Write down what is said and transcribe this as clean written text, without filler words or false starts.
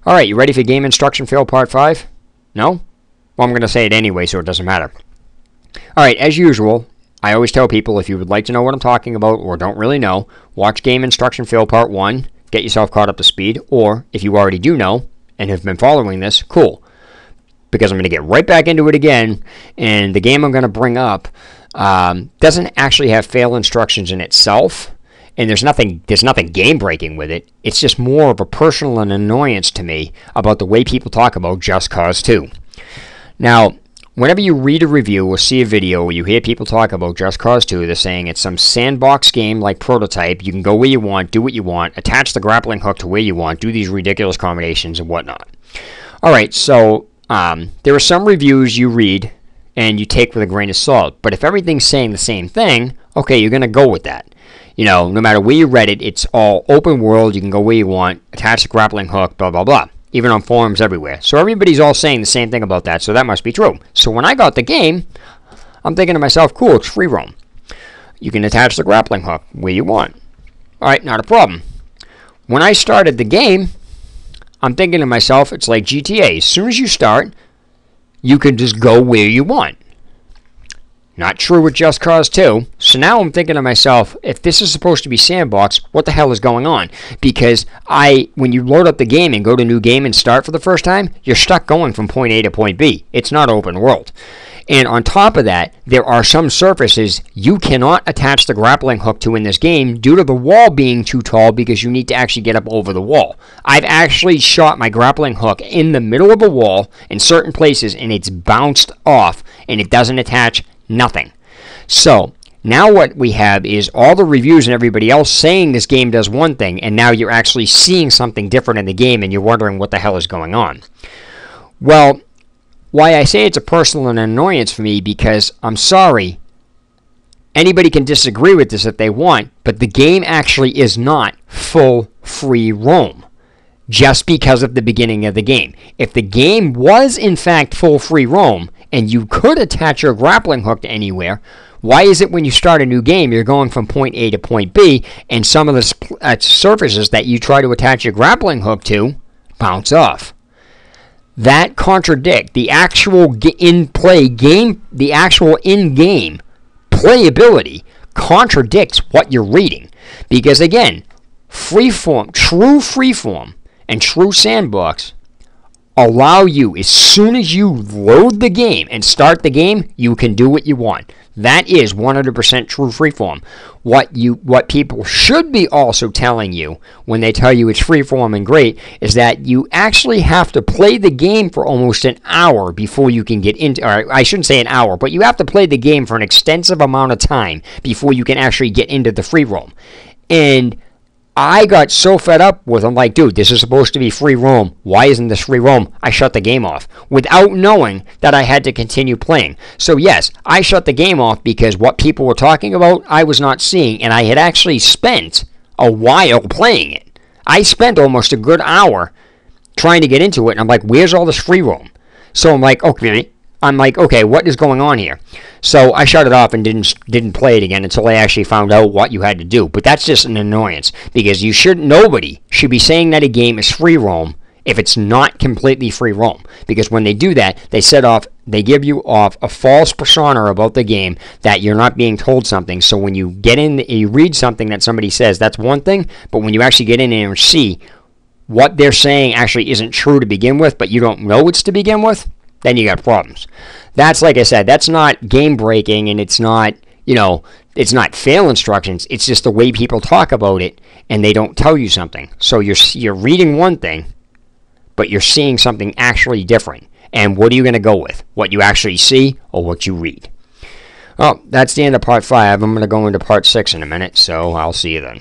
Alright, you ready for game instruction fail part 5? No? Well, I'm going to say it anyway, so it doesn't matter. Alright, as usual, I always tell people if you would like to know what I'm talking about or don't really know, watch game instruction fail part 1, get yourself caught up to speed, or if you already do know and have been following this, cool. Because I'm going to get right back into it again, and the game I'm going to bring up doesn't actually have fail instructions in itself. And there's nothing game breaking with it. It's just more of a personal annoyance to me about the way people talk about Just Cause 2. Now, whenever you read a review or see a video or you hear people talk about Just Cause 2, they're saying it's some sandbox game like Prototype. You can go where you want, do what you want, attach the grappling hook to where you want, do these ridiculous combinations and whatnot. Alright, so there are some reviews you read and you take with a grain of salt. But if everything's saying the same thing, okay, you're going to go with that. You know, no matter where you read it, it's all open world. You can go where you want, attach the grappling hook, blah, blah, blah. Even on forums everywhere. So everybody's all saying the same thing about that, so that must be true. So when I got the game, I'm thinking to myself, cool, it's free roam. You can attach the grappling hook where you want. Alright, not a problem. When I started the game, I'm thinking to myself, it's like GTA. As soon as you start, you can just go where you want. Not true with Just Cause 2. So now I'm thinking to myself, if this is supposed to be sandbox, what the hell is going on? Because when you load up the game and go to new game and start for the first time, you're stuck going from point A to point B. It's not open world. And on top of that, there are some surfaces you cannot attach the grappling hook to in this game due to the wall being too tall because you need to actually get up over the wall. I've actually shot my grappling hook in the middle of a wall in certain places and it's bounced off and it doesn't attach. Nothing. So now what we have is all the reviews and everybody else saying this game does one thing, and now you're actually seeing something different in the game and you're wondering what the hell is going on. Well, why I say it's a personal annoyance for me, because I'm sorry, anybody can disagree with this if they want, but the game actually is not full free roam just because of the beginning of the game. If the game was in fact full free roam and you could attach your grappling hook to anywhere, why is it when you start a new game you're going from point A to point B and some of the surfaces that you try to attach your grappling hook to bounce off? That contradicts the actual in-play game, the actual in-game playability contradicts what you're reading. Because again, freeform, true freeform, and true sandbox allow you, as soon as you load the game and start the game, you can do what you want. That is 100% true freeform. What people should be also telling you when they tell you it's freeform and great is that you actually have to play the game for almost an hour before you can get into, or I shouldn't say an hour, but you have to play the game for an extensive amount of time before you can actually get into the free roam. And I got so fed up with them, like, dude, this is supposed to be free roam. Why isn't this free roam? I shut the game off without knowing that I had to continue playing. So yes, I shut the game off because what people were talking about, I was not seeing, and I had actually spent a while playing it. I spent almost a good hour trying to get into it, and I'm like, where's all this free roam? So I'm like, okay, what is going on here? So I shut it off and didn't play it again until I actually found out what you had to do. But that's just an annoyance because nobody should be saying that a game is free roam if it's not completely free roam. Because when they do that, they give you off a false persona about the game that you're not being told something. So when you get in, you read something that somebody says, that's one thing. But when you actually get in there and see what they're saying actually isn't true to begin with, but you don't know it's to begin with, then you got problems. That's, like I said, that's not game breaking, and it's not, it's not fail instructions. It's just the way people talk about it, and they don't tell you something. So you're reading one thing, but you're seeing something actually different. And what are you going to go with? What you actually see or what you read? Well, that's the end of part 5. I'm going to go into part 6 in a minute, so I'll see you then.